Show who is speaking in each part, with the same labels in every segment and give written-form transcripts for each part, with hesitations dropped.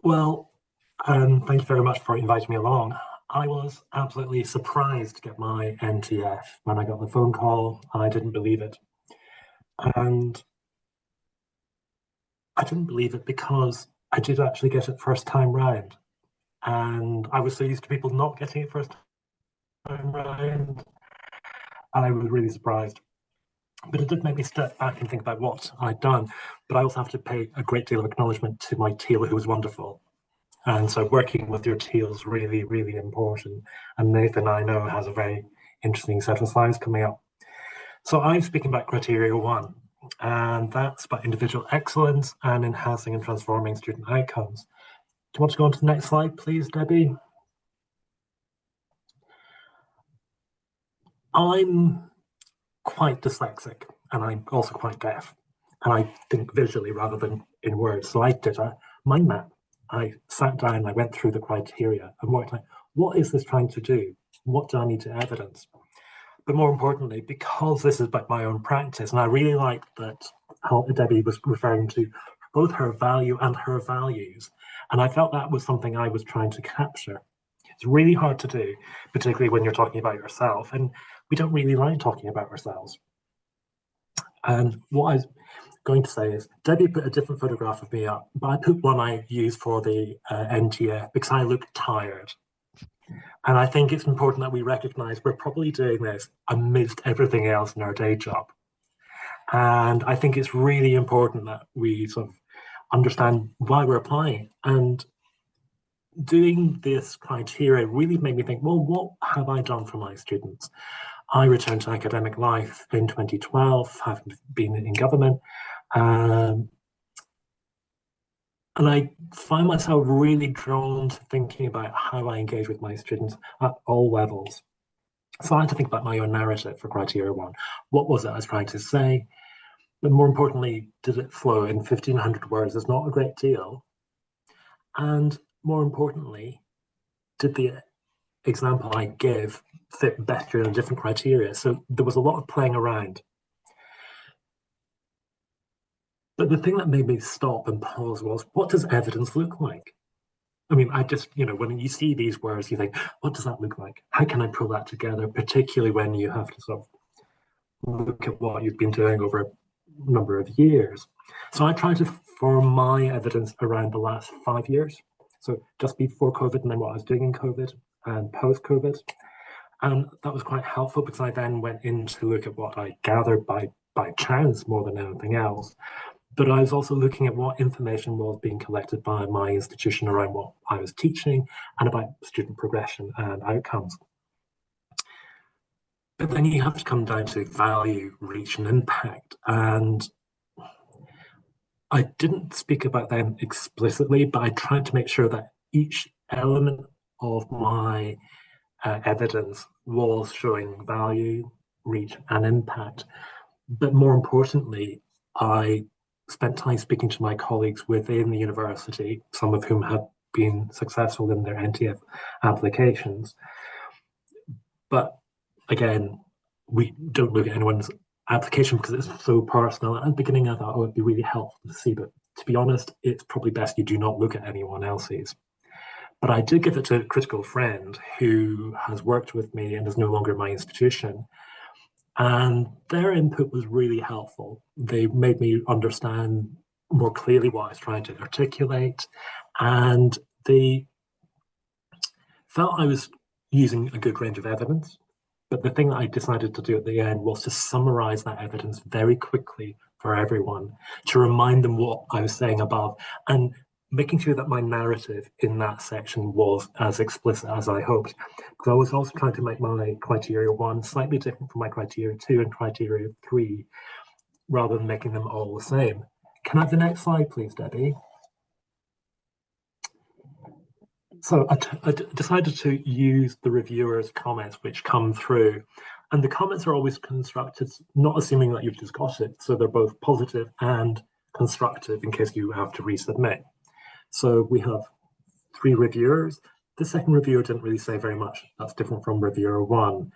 Speaker 1: Well, thank you very much for inviting me along. I was absolutely surprised to get my NTF when I got the phone call. I didn't believe it. And I didn't believe it because I did actually get it first time round. And I was so used to people not getting it first time round. I was really surprised. But it did make me step back and think about what I'd done. But I also have to pay a great deal of acknowledgement to my teacher, who was wonderful. And so working with your team is really, really important. And Nathan, I know, has a very interesting set of slides coming up. So I'm speaking about criteria one, and that's about individual excellence and enhancing and transforming student outcomes. Do you want to go on to the next slide, please, Debbie? I'm quite dyslexic, and I'm also quite deaf, and I think visually rather than in words. So I did a mind map. I sat down, I went through the criteria and worked out, what is this trying to do? What do I need to evidence? But more importantly, because this is about my own practice, and I really like that how Debbie was referring to both her value and her values. And I felt that was something I was trying to capture. It's really hard to do, particularly when you're talking about yourself. And we don't really like talking about ourselves. And what I was going to say is, Debbie put a different photograph of me up, but I put one I used for the NTF because I look tired. And I think it's important that we recognize we're probably doing this amidst everything else in our day job. And I think it's really important that we sort of understand why we're applying. And doing this criteria really made me think, well, what have I done for my students? I returned to academic life in 2012, having been in government. And I find myself really drawn to thinking about how I engage with my students at all levels. So I had to think about my own narrative for criteria one. What was it I was trying to say? But more importantly, did it flow in 1,500 words? It's not a great deal. And more importantly, did the example I give fit better in a different criteria? So there was a lot of playing around. But the thing that made me stop and pause was, what does evidence look like? I mean, I just, when you see these words, you think, what does that look like? How can I pull that together, particularly when you have to sort of look at what you've been doing over a number of years? So I tried to form my evidence around the last 5 years. So just before COVID and then what I was doing in COVID and post-COVID. And that was quite helpful because I then went in to look at what I gathered by chance more than anything else. But I was also looking at what information was being collected by my institution around what I was teaching and about student progression and outcomes. But then you have to come down to value, reach, and impact. And I didn't speak about them explicitly, but I tried to make sure that each element of my evidence was showing value, reach, and impact. But more importantly, I spent time speaking to my colleagues within the university, some of whom have been successful in their NTF applications. But again, we don't look at anyone's application because it's so personal. At the beginning, I thought, oh, it'd be really helpful to see, but to be honest, it's probably best you do not look at anyone else's. But I did give it to a critical friend who has worked with me and is no longer in my institution. And their input was really helpful. They made me understand more clearly what I was trying to articulate. And they felt I was using a good range of evidence. But the thing that I decided to do at the end was to summarize that evidence very quickly for everyone, to remind them what I was saying above, and making sure that my narrative in that section was as explicit as I hoped. Because I was also trying to make my criteria one slightly different from my criteria two and criteria three, rather than making them all the same. Can I have the next slide, please, Debbie? So I decided to use the reviewers' comments which come through. And the comments are always constructed, not assuming that you've just got it. So they're both positive and constructive in case you have to resubmit. So we have 3 reviewers. The second reviewer didn't really say very much. That's different from reviewer 1.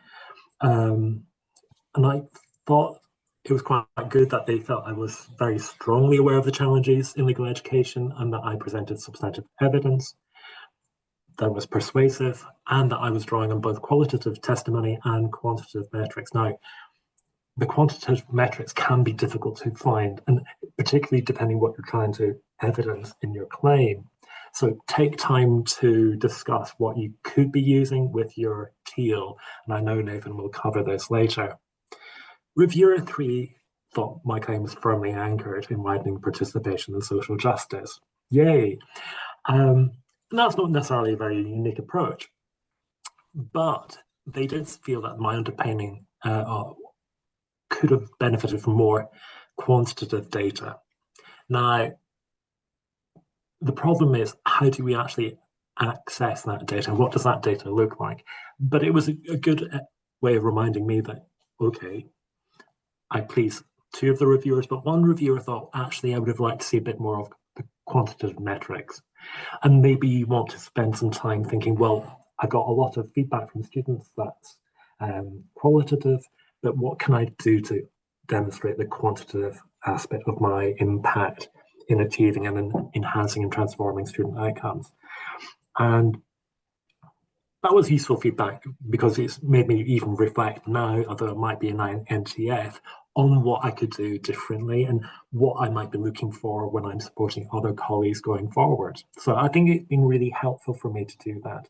Speaker 1: And I thought it was quite good that they felt I was very strongly aware of the challenges in legal education and that I presented substantive evidence that was persuasive and that I was drawing on both qualitative testimony and quantitative metrics. Now, the quantitative metrics can be difficult to find, and particularly depending what you're trying to evidence in your claim. So take time to discuss what you could be using with your teal, and I know Nathan will cover this later. Reviewer 3 thought my claim was firmly anchored in widening participation in social justice. Yay! That's not necessarily a very unique approach, but they did feel that my underpinning could have benefited from more quantitative data. Now, the problem is, how do we actually access that data? What does that data look like? But it was a good way of reminding me that, okay, I pleased two of the reviewers, but one reviewer thought, actually, I would have liked to see a bit more of the quantitative metrics. And maybe you want to spend some time thinking, well, I got a lot of feedback from students that's qualitative, but what can I do to demonstrate the quantitative aspect of my impact in achieving and in enhancing and transforming student outcomes? And that was useful feedback because it's made me even reflect now, although it might be an NTF, on what I could do differently and what I might be looking for when I'm supporting other colleagues going forward. So I think it's been really helpful for me to do that.